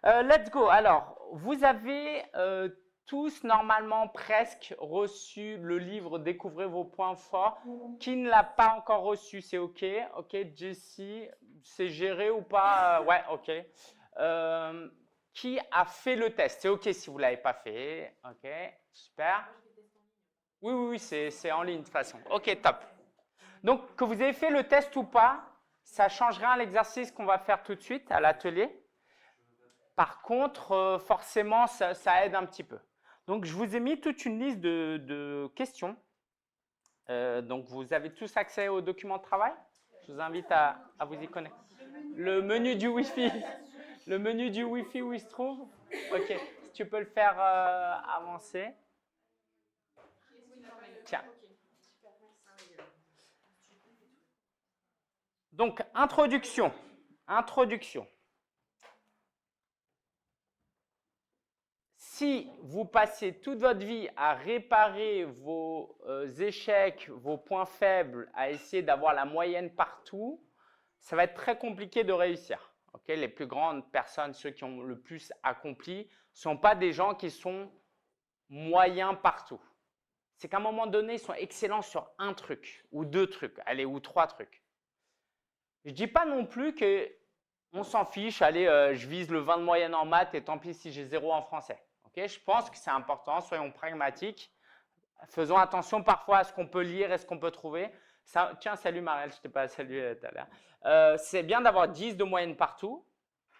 Let's go. Alors, vous avez tous normalement presque reçu le livre Découvrez vos points forts. Qui ne l'a pas encore reçu, c'est OK. OK, Jessie, c'est géré ou pas? Ouais, OK. Qui a fait le test? C'est OK si vous ne l'avez pas fait. OK, super. Oui, oui, oui, c'est en ligne de toute façon. OK, top. Donc, que vous ayez fait le test ou pas, ça ne change rien à l'exercice qu'on va faire tout de suite à l'atelier. Par contre, forcément, ça aide un petit peu. Donc, je vous ai mis toute une liste de questions. Donc, vous avez tous accès au document de travail. Je vous invite à vous y connecter. Le menu du Wi-Fi. Le menu du Wi-Fi où il se trouve. OK. Si tu peux le faire avancer. Tiens. Donc, introduction. Introduction. Si vous passez toute votre vie à réparer vos échecs, vos points faibles, à essayer d'avoir la moyenne partout, ça va être très compliqué de réussir. Okay? Les plus grandes personnes, ceux qui ont le plus accompli, ne sont pas des gens qui sont moyens partout. C'est qu'à un moment donné, ils sont excellents sur un truc, ou deux trucs, allez, ou trois trucs. Je ne dis pas non plus qu'on s'en fiche, allez, je vise le 20 de moyenne en maths et tant pis si j'ai 0 en français. Okay, je pense que c'est important, soyons pragmatiques. Faisons attention parfois à ce qu'on peut lire et ce qu'on peut trouver. Ça, tiens, salut Marielle, je ne t'ai pas salué tout à l'heure. C'est bien d'avoir 10 de moyenne partout.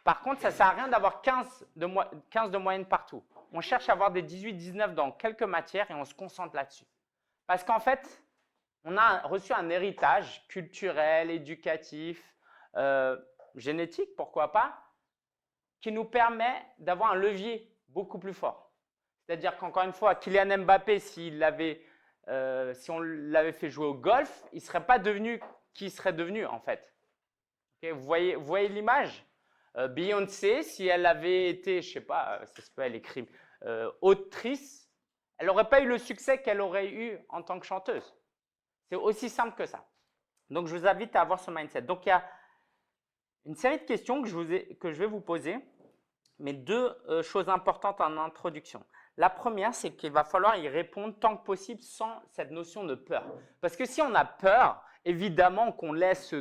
Par contre, ça ne sert à rien d'avoir 15 de moyenne partout. On cherche à avoir des 18, 19 dans quelques matières et on se concentre là-dessus. Parce qu'en fait, on a reçu un héritage culturel, éducatif, génétique, pourquoi pas, qui nous permet d'avoir un levier beaucoup plus fort. C'est-à-dire qu'encore une fois, Kylian Mbappé, si on l'avait fait jouer au golf, il ne serait pas devenu qui il serait devenu en fait. Okay, vous voyez l'image? Beyoncé, si elle avait été, je ne sais pas, ça se peut, elle écrit autrice, elle n'aurait pas eu le succès qu'elle aurait eu en tant que chanteuse. C'est aussi simple que ça. Donc, je vous invite à avoir ce mindset. Donc, il y a une série de questions que je vais vous poser, mais deux choses importantes en introduction. La première, c'est qu'il va falloir y répondre tant que possible sans cette notion de peur. Parce que si on a peur, évidemment qu'on laisse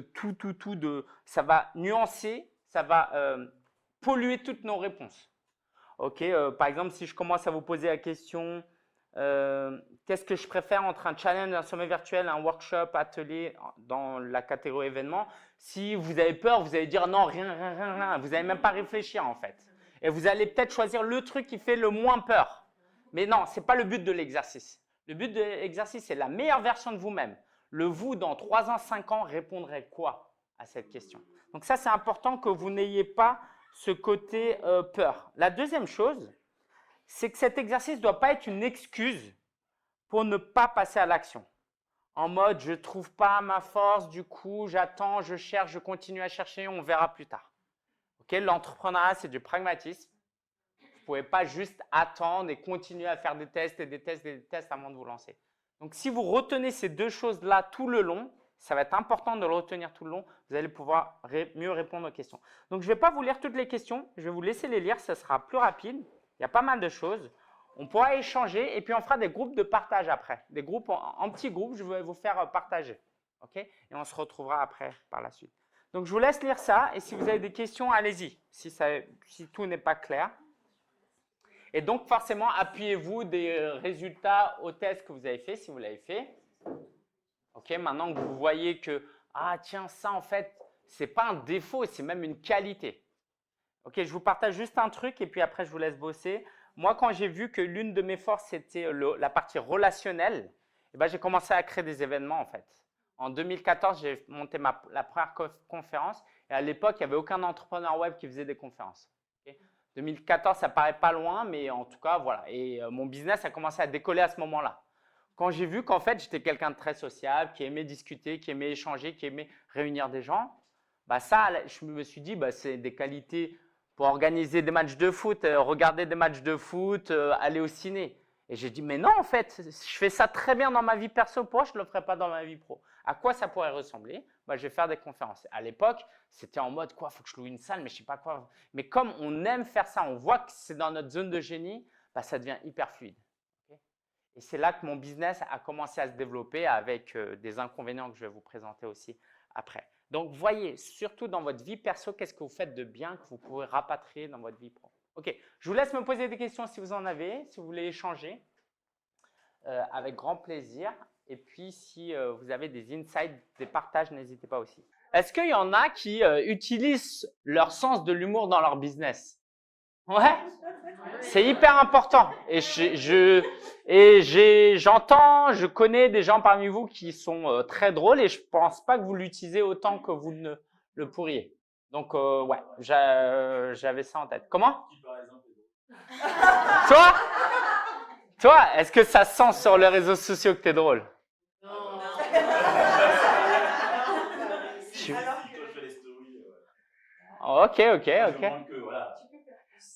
ça va nuancer, ça va polluer toutes nos réponses. Ok, par exemple, si je commence à vous poser la question, qu'est-ce que je préfère entre un challenge, un sommet virtuel, un workshop, atelier dans la catégorie événement? Si vous avez peur, vous allez dire non, rien. Vous n'allez même pas réfléchir en fait. Et vous allez peut-être choisir le truc qui fait le moins peur. Mais non, ce n'est pas le but de l'exercice. Le but de l'exercice, c'est la meilleure version de vous-même. Le vous, dans 3 ans, 5 ans, répondrait quoi à cette question? Donc ça, c'est important que vous n'ayez pas ce côté peur. La deuxième chose, c'est que cet exercice ne doit pas être une excuse pour ne pas passer à l'action. En mode, je ne trouve pas ma force, du coup, j'attends, je cherche, je continue à chercher, on verra plus tard. Okay, l'entrepreneuriat, c'est du pragmatisme. Vous ne pouvez pas juste attendre et continuer à faire des tests et des tests et des tests avant de vous lancer. Donc, si vous retenez ces deux choses-là tout le long, ça va être important de le retenir tout le long, vous allez pouvoir mieux répondre aux questions. Donc, je ne vais pas vous lire toutes les questions, je vais vous laisser les lire, ça sera plus rapide. Il y a pas mal de choses. On pourra échanger et puis on fera des groupes de partage après. Des groupes en petits groupes, je vais vous faire partager. Okay, et on se retrouvera après par la suite. Donc, je vous laisse lire ça et si vous avez des questions, allez-y, si tout n'est pas clair. Et donc, forcément, appuyez-vous des résultats au test que vous avez fait, si vous l'avez fait. Ok, maintenant que vous voyez que, ah tiens, ça en fait, ce n'est pas un défaut, c'est même une qualité. Ok, je vous partage juste un truc et puis après, je vous laisse bosser. Moi, quand j'ai vu que l'une de mes forces, c'était la partie relationnelle, eh ben, j'ai commencé à créer des événements en fait. En 2014, j'ai monté la première conférence et à l'époque, il n'y avait aucun entrepreneur web qui faisait des conférences. Okay, 2014, ça paraît pas loin, mais en tout cas, voilà. Et mon business a commencé à décoller à ce moment-là. Quand j'ai vu qu'en fait, j'étais quelqu'un de très sociable, qui aimait discuter, qui aimait échanger, qui aimait réunir des gens, bah ça, je me suis dit, bah, c'est des qualités pour organiser des matchs de foot, regarder des matchs de foot, aller au ciné. Et j'ai dit, mais non, en fait, je fais ça très bien dans ma vie perso, pourquoi je ne le ferais pas dans ma vie pro? À quoi ça pourrait ressembler? Bah, je vais faire des conférences. À l'époque, c'était en mode, quoi, il faut que je loue une salle, mais je ne sais pas quoi. Mais comme on aime faire ça, on voit que c'est dans notre zone de génie, bah, ça devient hyper fluide. Okay. Et c'est là que mon business a commencé à se développer avec des inconvénients que je vais vous présenter aussi après. Donc, voyez, surtout dans votre vie perso, qu'est-ce que vous faites de bien que vous pouvez rapatrier dans votre vie pro. Ok, je vous laisse me poser des questions si vous en avez, si vous voulez échanger, avec grand plaisir. Et puis, si vous avez des insights, des partages, n'hésitez pas aussi. Est-ce qu'il y en a qui utilisent leur sens de l'humour dans leur business? Ouais, c'est hyper important. Et j'entends, je connais des gens parmi vous qui sont très drôles et je pense pas que vous l'utilisez autant que vous ne le pourriez. Donc, ouais, j'avais ça en tête. Comment? Toi, est-ce que ça sent sur les réseaux sociaux que t'es drôle? Non. Ok.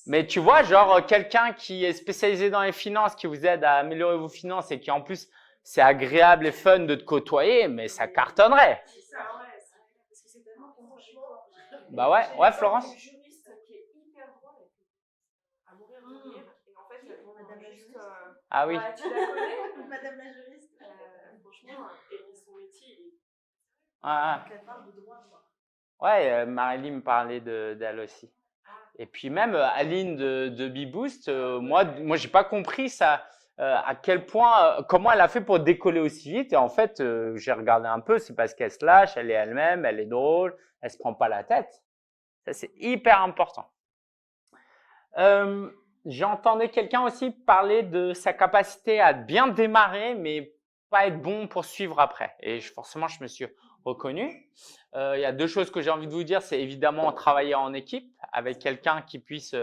Mais tu vois, genre quelqu'un qui est spécialisé dans les finances, qui vous aide à améliorer vos finances et qui en plus, c'est agréable et fun de te côtoyer, mais ça cartonnerait. C'est ça, ouais. Parce que c'est tellement contradictoire. Bah ouais, Florence. Une juriste qui est hyper drôle à mourir de rire. Et en fait, Madame la juriste. Ah oui. Tu la connais? Madame la juriste. Franchement, et son métier. Elle parle de droit, quoi. Ouais, Marélie me parlait d'elle aussi. Et puis même Aline de BeBoost, moi j'ai pas compris ça, à quel point, comment elle a fait pour décoller aussi vite. Et en fait, j'ai regardé un peu, c'est parce qu'elle se lâche, elle est elle-même, elle est drôle, elle se prend pas la tête. Ça, c'est hyper important. J'entendais quelqu'un aussi parler de sa capacité à bien démarrer, mais pas être bon pour suivre après. Et forcément, je me suis reconnu. Il y a deux choses que j'ai envie de vous dire. C'est évidemment travailler en équipe avec quelqu'un qui puisse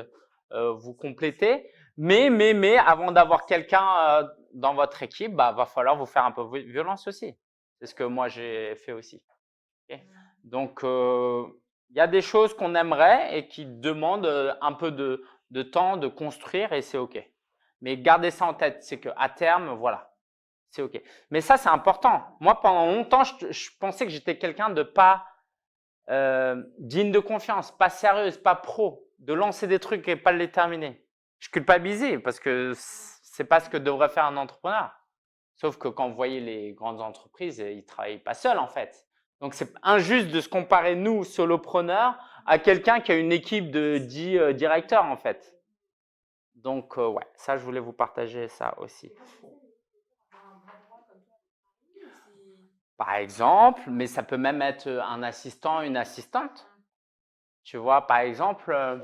vous compléter. Mais avant d'avoir quelqu'un dans votre équipe, bah, va falloir vous faire un peu violence aussi. C'est ce que moi, j'ai fait aussi. Okay. Donc, il y a des choses qu'on aimerait et qui demandent un peu de temps de construire et c'est OK. Mais gardez ça en tête, c'est qu'à terme, voilà, c'est OK. Mais ça, c'est important. Moi, pendant longtemps, je pensais que j'étais quelqu'un de pas digne de confiance, pas sérieuse, pas pro, de lancer des trucs et pas les terminer. Je culpabilisais parce que c'est pas ce que devrait faire un entrepreneur. Sauf que quand vous voyez les grandes entreprises, ils ne travaillent pas seuls en fait. Donc, c'est injuste de se comparer, nous, solopreneurs, à quelqu'un qui a une équipe de 10 directeurs, en fait. Donc, ouais, ça, je voulais vous partager ça aussi. Par exemple, mais ça peut même être un assistant, une assistante. Tu vois, par exemple,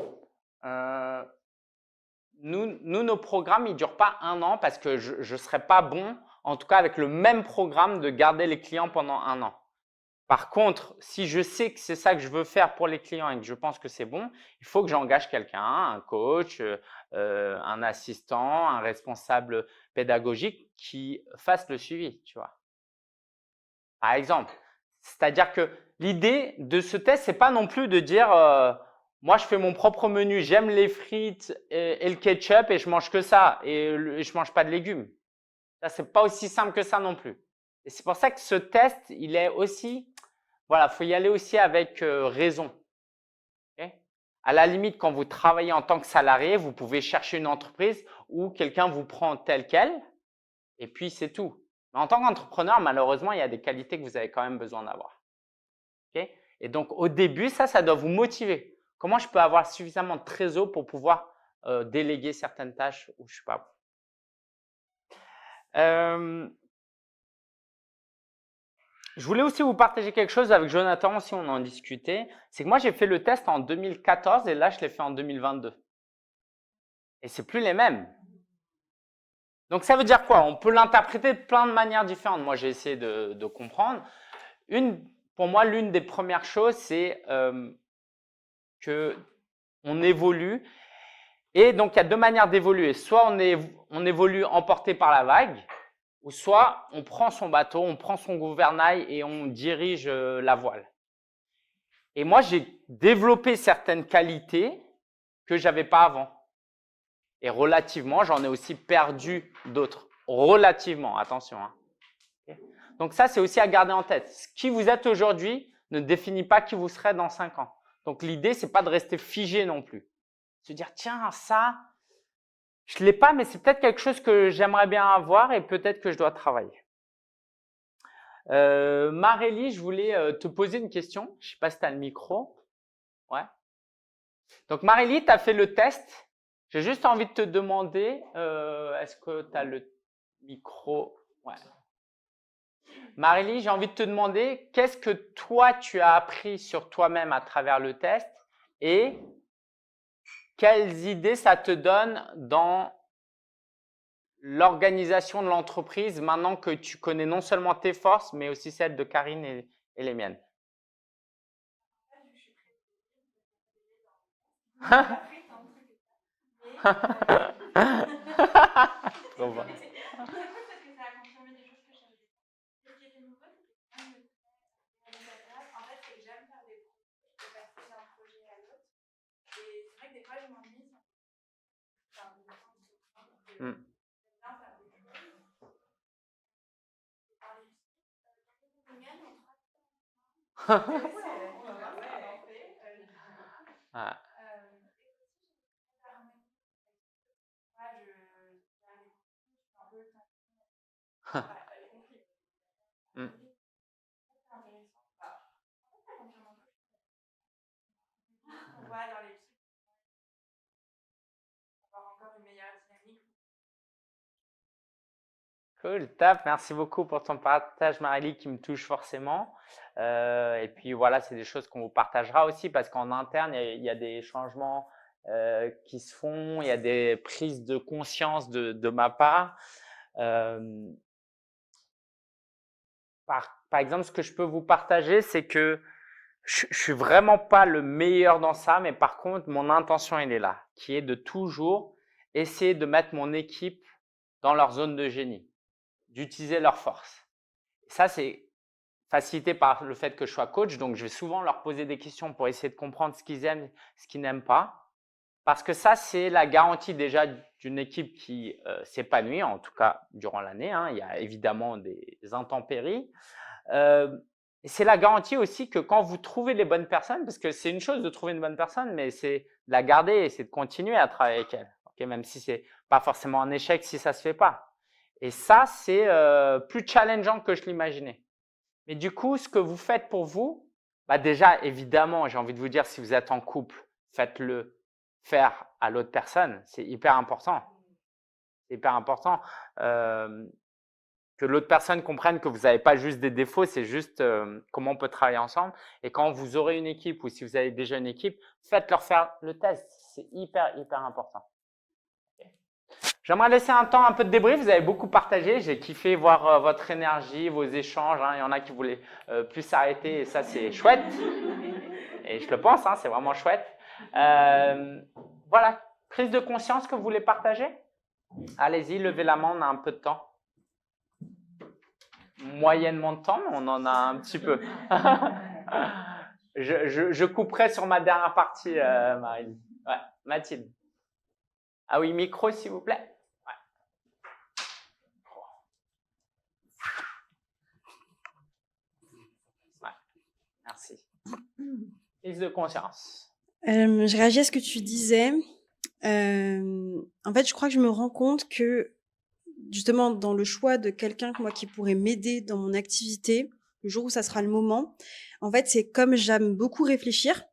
nous, nos programmes, ils ne durent pas 1 an parce que je ne serais pas bon, en tout cas avec le même programme, de garder les clients pendant 1 an. Par contre, si je sais que c'est ça que je veux faire pour les clients et que je pense que c'est bon, il faut que j'engage quelqu'un, un coach, un assistant, un responsable pédagogique qui fasse le suivi, tu vois. Par exemple, c'est-à-dire que l'idée de ce test, c'est pas non plus de dire moi je fais mon propre menu, j'aime les frites et le ketchup et je mange que ça et je mange pas de légumes. Ça, c'est pas aussi simple que ça non plus. Et c'est pour ça que ce test, il est aussi, voilà, faut y aller aussi avec raison. Okay. À la limite, quand vous travaillez en tant que salarié, vous pouvez chercher une entreprise où quelqu'un vous prend tel quel, et puis c'est tout. Mais en tant qu'entrepreneur, malheureusement, il y a des qualités que vous avez quand même besoin d'avoir. Okay. Et donc, au début, ça doit vous motiver. Comment je peux avoir suffisamment de trésor pour pouvoir déléguer certaines tâches où je ne suis pas bon. Je voulais aussi vous partager quelque chose avec Jonathan, si on en discutait. C'est que moi, j'ai fait le test en 2014 et là, je l'ai fait en 2022. Et c'est plus les mêmes. Donc, ça veut dire quoi? On peut l'interpréter de plein de manières différentes. Moi, j'ai essayé de comprendre. Pour moi, l'une des premières choses, c'est qu'on évolue. Et donc, il y a 2 manières d'évoluer. Soit on évolue emporté par la vague, ou soit on prend son bateau, on prend son gouvernail et on dirige la voile. Et moi, j'ai développé certaines qualités que je n'avais pas avant. Et relativement, j'en ai aussi perdu d'autres. Relativement, attention. Hein. Okay. Donc ça, c'est aussi à garder en tête. Ce qui vous êtes aujourd'hui ne définit pas qui vous serez dans 5 ans. Donc l'idée, c'est pas de rester figé non plus. Se dire, tiens, ça, je ne l'ai pas, mais c'est peut-être quelque chose que j'aimerais bien avoir et peut-être que je dois travailler. Marélie, je voulais te poser une question. Je ne sais pas si tu as le micro. Ouais. Donc Marélie, tu as fait le test. J'ai juste envie de te demander, est-ce que tu as le micro? Ouais. Marélie, j'ai envie de te demander, qu'est-ce que toi, tu as appris sur toi-même à travers le test et quelles idées ça te donne dans l'organisation de l'entreprise maintenant que tu connais non seulement tes forces, mais aussi celles de Karine et les miennes? Trop bon. Ah. Cool, top, merci beaucoup pour ton partage, Marélie, qui me touche forcément. Et puis voilà, c'est des choses qu'on vous partagera aussi parce qu'en interne, il y a des changements qui se font, il y a des prises de conscience de ma part. Par exemple, ce que je peux vous partager, c'est que je suis vraiment pas le meilleur dans ça, mais par contre, mon intention, elle est là, qui est de toujours essayer de mettre mon équipe dans leur zone de génie, d'utiliser leurs forces. Et ça, c'est facilité par le fait que je sois coach, donc je vais souvent leur poser des questions pour essayer de comprendre ce qu'ils aiment, ce qu'ils n'aiment pas. Parce que ça, c'est la garantie déjà d'une équipe qui s'épanouit, en tout cas durant l'année. Hein. Il y a évidemment des intempéries. Et c'est la garantie aussi que quand vous trouvez les bonnes personnes, parce que c'est une chose de trouver une bonne personne, mais c'est de la garder et c'est de continuer à travailler avec elle. Okay, même si c'est pas forcément un échec si ça se fait pas. Et ça, c'est plus challengeant que je l'imaginais. Mais du coup, ce que vous faites pour vous, bah déjà, évidemment, j'ai envie de vous dire, si vous êtes en couple, faites-le faire à l'autre personne. C'est hyper important. C'est hyper important que l'autre personne comprenne que vous n'avez pas juste des défauts, c'est juste comment on peut travailler ensemble. Et quand vous aurez une équipe ou si vous avez déjà une équipe, faites-leur faire le test. C'est hyper, hyper important. J'aimerais laisser un temps un peu de débrief. Vous avez beaucoup partagé. J'ai kiffé voir votre énergie, vos échanges. Hein. Il y en a qui voulaient plus s'arrêter et ça, c'est chouette. Et je le pense, hein, c'est vraiment chouette. Voilà, prise de conscience que vous voulez partager? Allez-y, levez la main, on a un peu de temps. Moyennement de temps, mais on en a un petit peu. je couperai sur ma dernière partie, Marie. Ouais, Mathilde. Ah oui, micro, s'il vous plaît. Ouais, merci. Prise de conscience. Je réagis à ce que tu disais. En fait, je crois que je me rends compte que justement dans le choix de quelqu'un moi qui pourrait m'aider dans mon activité, le jour où ça sera le moment, en fait, c'est comme j'aime beaucoup réfléchir,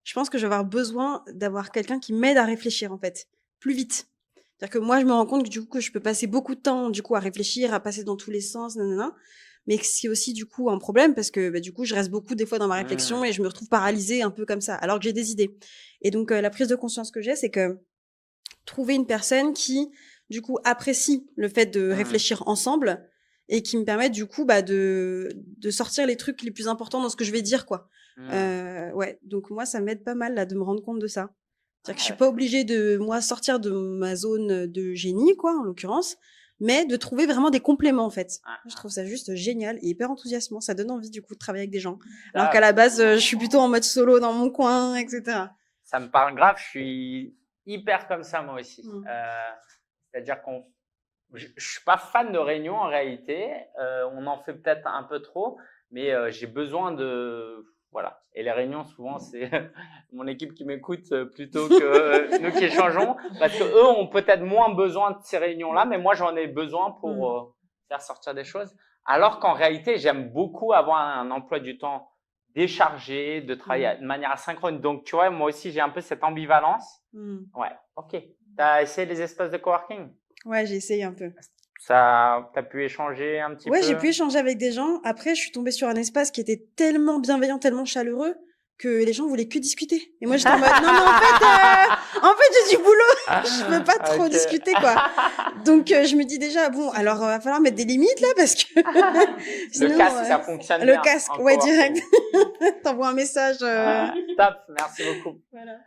je pense que je vais avoir besoin d'avoir quelqu'un qui m'aide à réfléchir en fait, plus vite. C'est-à-dire que moi, je me rends compte que du coup, que je peux passer beaucoup de temps du coup à réfléchir, à passer dans tous les sens, nanana. Mais c'est aussi du coup un problème parce que du coup, je reste beaucoup des fois dans ma réflexion et je me retrouve paralysée un peu comme ça, alors que j'ai des idées. Et donc, la prise de conscience que j'ai, c'est que trouver une personne qui, du coup, apprécie le fait de réfléchir ensemble et qui me permet, du coup, de sortir les trucs les plus importants dans ce que je vais dire, quoi. Ouais, donc moi, ça m'aide pas mal, là, de me rendre compte de ça. C'est-à-dire que je suis pas obligée de, moi, sortir de ma zone de génie, quoi, en l'occurrence, mais de trouver vraiment des compléments, en fait. Je trouve ça juste génial et hyper enthousiasmant. Ça donne envie, du coup, de travailler avec des gens. Alors qu'à la base, je suis plutôt en mode solo dans mon coin, etc. Ça me parle grave, je suis hyper comme ça moi aussi. C'est-à-dire je suis pas fan de réunions en réalité. On en fait peut-être un peu trop, mais j'ai besoin de voilà. Et les réunions souvent c'est mon équipe qui m'écoute plutôt que nous qui échangeons, parce que eux ont peut-être moins besoin de ces réunions-là, mais moi j'en ai besoin pour faire sortir des choses. Alors qu'en réalité j'aime beaucoup avoir un emploi du temps déchargé, de travailler de manière asynchrone. Donc tu vois, moi aussi j'ai un peu cette ambivalence. Ouais, ok. T'as essayé les espaces de coworking? Ouais, j'ai essayé un peu. T'as pu échanger un petit peu? Ouais, j'ai pu échanger avec des gens. Après, je suis tombée sur un espace qui était tellement bienveillant, tellement chaleureux, que les gens voulaient que discuter. Et moi, j'étais en mode, non, mais en fait, j'ai du boulot. Je peux pas trop discuter, quoi. Donc, je me dis déjà, bon, alors, va falloir mettre des limites, là, parce que sinon, le casque, ça fonctionne le bien. Le casque, ouais, direct. T'envoies un message. Top, merci beaucoup. Voilà.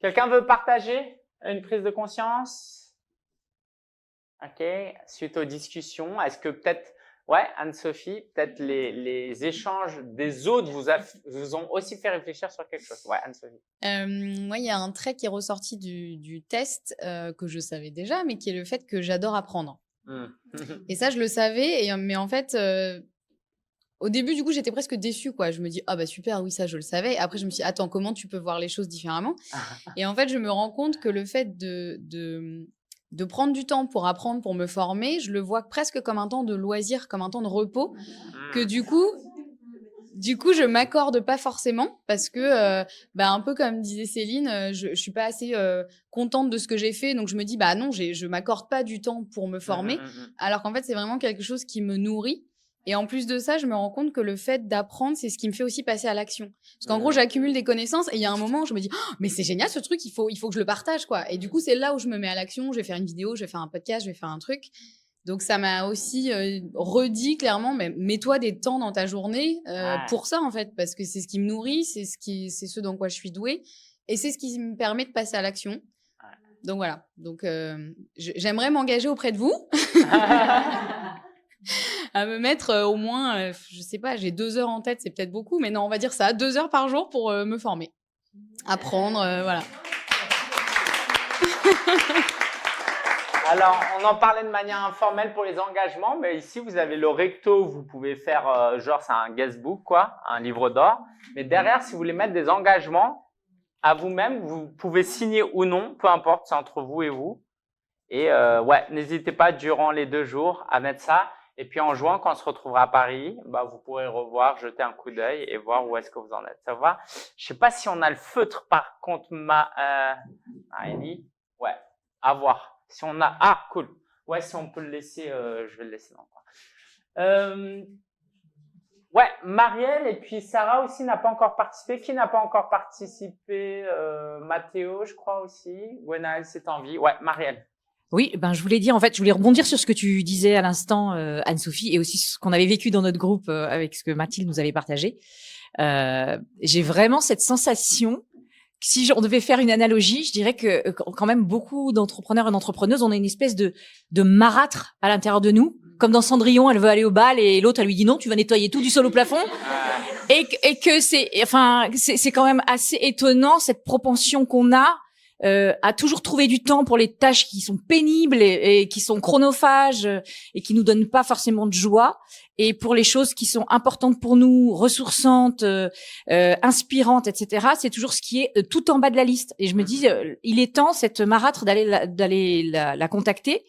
Quelqu'un veut partager une prise de conscience? Ok, suite aux discussions, est-ce que peut-être, ouais, Anne-Sophie, peut-être les échanges des autres vous ont aussi fait réfléchir sur quelque chose? Ouais, Anne-Sophie. Moi, il y a un trait qui est ressorti du test que je savais déjà, mais qui est le fait que j'adore apprendre. Et ça, je le savais, mais en fait, au début, du coup, j'étais presque déçue, quoi. Je me dis, ah bah super, oui, ça, je le savais. Après, je me suis dit, attends, comment tu peux voir les choses différemment? Et en fait, je me rends compte que le fait de prendre du temps pour apprendre, pour me former, je le vois presque comme un temps de loisir, comme un temps de repos, que du coup, je m'accorde pas forcément parce que, un peu comme disait Céline, je suis pas assez contente de ce que j'ai fait, donc je me dis, bah non, je m'accorde pas du temps pour me former, alors qu'en fait, c'est vraiment quelque chose qui me nourrit. Et en plus de ça, je me rends compte que le fait d'apprendre, c'est ce qui me fait aussi passer à l'action. Parce qu'en gros, j'accumule des connaissances et il y a un moment où je me dis oh, mais c'est génial ce truc, il faut que je le partage, quoi. Et du coup, c'est là où je me mets à l'action. Je vais faire une vidéo, je vais faire un podcast, je vais faire un truc. Donc ça m'a aussi redit clairement, mais mets-toi des temps dans ta journée pour ça en fait, parce que c'est ce qui me nourrit, c'est ce dans quoi je suis douée et c'est ce qui me permet de passer à l'action. Donc voilà. Donc j'aimerais m'engager auprès de vous. À me mettre au moins, je sais pas, j'ai 2 heures en tête, c'est peut-être beaucoup, mais non, on va dire ça, 2 heures par jour pour me former, apprendre, voilà. Alors, on en parlait de manière informelle pour les engagements, mais ici, vous avez le recto, vous pouvez faire, genre, c'est un guestbook, quoi, un livre d'or. Mais derrière, si vous voulez mettre des engagements à vous-même, vous pouvez signer ou non, peu importe, c'est entre vous et vous. Et ouais, n'hésitez pas durant les 2 jours à mettre ça. Et puis en juin, quand on se retrouvera à Paris, bah, vous pourrez revoir, jeter un coup d'œil et voir où est-ce que vous en êtes. Ça va? Je sais pas si on a le feutre par contre, Maëlie. Ouais, à voir. Si on a, ah cool. Ouais, si on peut le laisser, je vais le laisser dans le coin. Ouais, Marielle et puis Sarah aussi n'a pas encore participé. Qui n'a pas encore participé? Mathéo, je crois aussi. Gwenaël, c'est en vie. Ouais, Marielle. Oui, je voulais dire, en fait, je voulais rebondir sur ce que tu disais à l'instant, Anne-Sophie, et aussi ce qu'on avait vécu dans notre groupe avec ce que Mathilde nous avait partagé. J'ai vraiment cette sensation, si on devait faire une analogie, je dirais que quand même beaucoup d'entrepreneurs et d'entrepreneuses, on a une espèce de marâtre à l'intérieur de nous. Comme dans Cendrillon, elle veut aller au bal et l'autre, elle lui dit non, tu vas nettoyer tout du sol au plafond. Et que c'est quand même assez étonnant cette propension qu'on a à toujours trouver du temps pour les tâches qui sont pénibles et qui sont chronophages et qui nous donnent pas forcément de joie, et pour les choses qui sont importantes pour nous, ressourçantes, inspirantes, etc. C'est toujours ce qui est tout en bas de la liste. Et je me dis, il est temps, cette marâtre, d'aller la contacter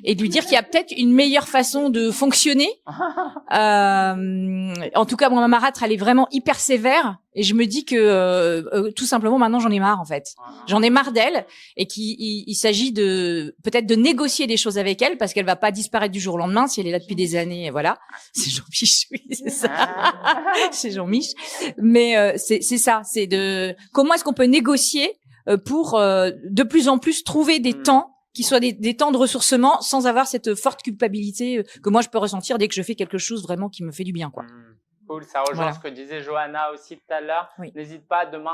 et de lui dire qu'il y a peut-être une meilleure façon de fonctionner. En tout cas, moi, ma marâtre, elle est vraiment hyper sévère. Et je me dis que tout simplement, maintenant, j'en ai marre, en fait. J'en ai marre d'elle, et qu'il s'agit peut-être de négocier des choses avec elle, parce qu'elle va pas disparaître du jour au lendemain si elle est là depuis des années. Voilà. C'est Jean-Mich, oui, c'est ça. C'est Jean-Mich. Mais c'est ça. C'est comment est-ce qu'on peut négocier pour de plus en plus trouver des temps qui soient des temps de ressourcement sans avoir cette forte culpabilité que moi je peux ressentir dès que je fais quelque chose vraiment qui me fait du bien, quoi. Cool, ça rejoint ce que disait Johanna aussi tout à l'heure. Oui. N'hésite pas demain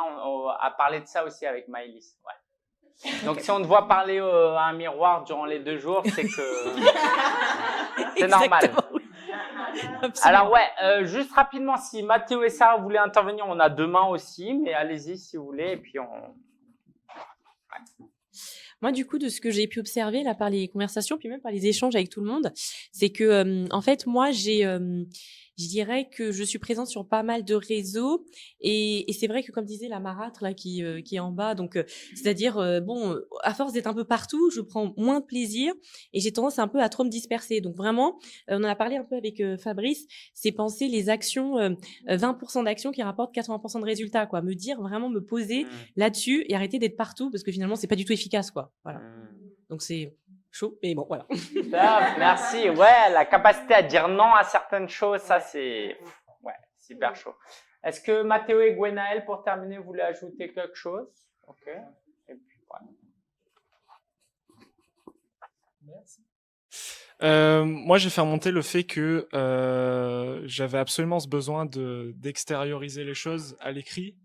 à parler de ça aussi avec Maëlys. Ouais. Donc si on te voit parler à un miroir durant les 2 jours, c'est que c'est normal. Alors ouais, juste rapidement, si Mathéo et Sarah voulaient intervenir, on a demain aussi, mais allez-y si vous voulez, et puis on... Ouais. Moi, du coup, de ce que j'ai pu observer là par les conversations, puis même par les échanges avec tout le monde, c'est que, en fait, moi, je dirais que je suis présente sur pas mal de réseaux et c'est vrai que, comme disait la marâtre là qui est en bas, donc c'est-à-dire, bon, à force d'être un peu partout, je prends moins de plaisir et j'ai tendance un peu à trop me disperser. Donc vraiment, on en a parlé un peu avec Fabrice, c'est penser les actions, 20% d'actions qui rapportent 80% de résultats, quoi. Me dire vraiment me poser là-dessus et arrêter d'être partout parce que finalement c'est pas du tout efficace, quoi. Voilà. Donc c'est chaud, mais bon, voilà. Top, merci. Ouais, la capacité à dire non à certaines choses, ça c'est super chaud. Est-ce que Mathéo et Gwenaël, pour terminer, voulaient ajouter quelque chose? Ok. Et puis, voilà. Merci. Moi, j'ai fait remonter le fait que j'avais absolument ce besoin d'extérioriser les choses à l'écrit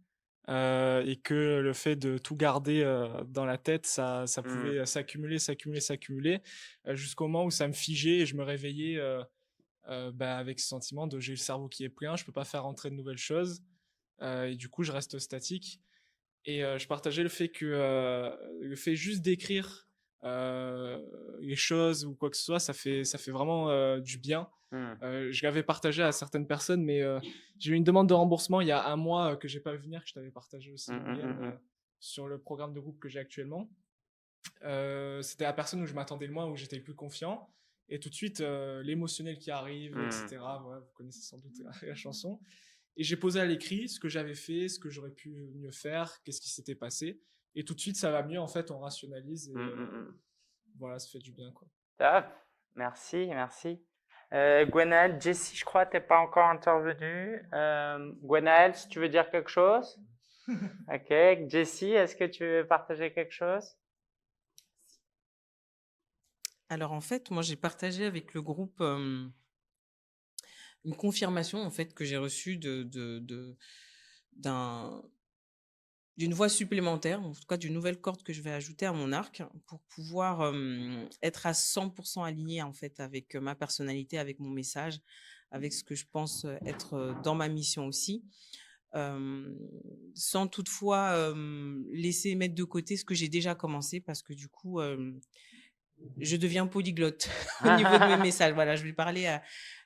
et que le fait de tout garder dans la tête, ça pouvait s'accumuler jusqu'au moment où ça me figeait et je me réveillais avec ce sentiment de j'ai le cerveau qui est plein, je peux pas faire rentrer de nouvelles choses et du coup, je reste statique. Et je partageais le fait que le fait juste d'écrire les choses ou quoi que ce soit, ça fait vraiment du bien. Je l'avais partagé à certaines personnes, mais j'ai eu une demande de remboursement il y a un mois que j'ai pas vu venir, que je t'avais partagé aussi sur le programme de groupe que j'ai actuellement. C'était la personne où je m'attendais le moins, où j'étais le plus confiant. Et tout de suite, l'émotionnel qui arrive, etc. Voilà, vous connaissez sans doute la chanson. Et j'ai posé à l'écrit ce que j'avais fait, ce que j'aurais pu mieux faire, qu'est-ce qui s'était passé. Et tout de suite, ça va mieux. En fait, on rationalise. Et, voilà, ça fait du bien, quoi. Top. Merci, merci. Gwenaël, Jessie, je crois que tu n'es pas encore intervenue. Gwenaël, si tu veux dire quelque chose. Ok. Jessie, est-ce que tu veux partager quelque chose? Alors, en fait, moi, j'ai partagé avec le groupe une confirmation en fait que j'ai reçue d'une voix supplémentaire, en tout cas d'une nouvelle corde que je vais ajouter à mon arc pour pouvoir être à 100% alignée en fait avec ma personnalité, avec mon message, avec ce que je pense être dans ma mission aussi, sans toutefois laisser mettre de côté ce que j'ai déjà commencé parce que du coup je deviens polyglotte au niveau de mes messages. Voilà, je vais parler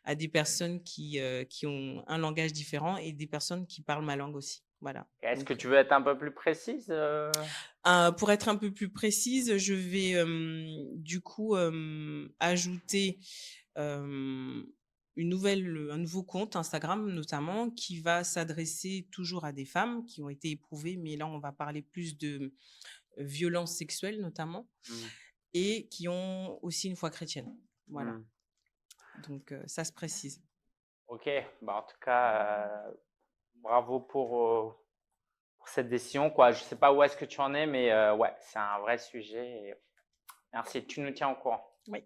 à des personnes qui ont un langage différent et des personnes qui parlent ma langue aussi. Voilà. Est-ce que tu veux être un peu plus précise? Pour être un peu plus précise, je vais du coup ajouter un nouveau compte Instagram notamment qui va s'adresser toujours à des femmes qui ont été éprouvées, mais là on va parler plus de violences sexuelles notamment. Et qui ont aussi une foi chrétienne. Voilà. Donc, ça se précise. Ok. Bah, en tout cas, bravo pour cette décision, quoi. Je ne sais pas où est-ce que tu en es, mais ouais, c'est un vrai sujet. Et merci. Tu nous tiens au courant. Oui.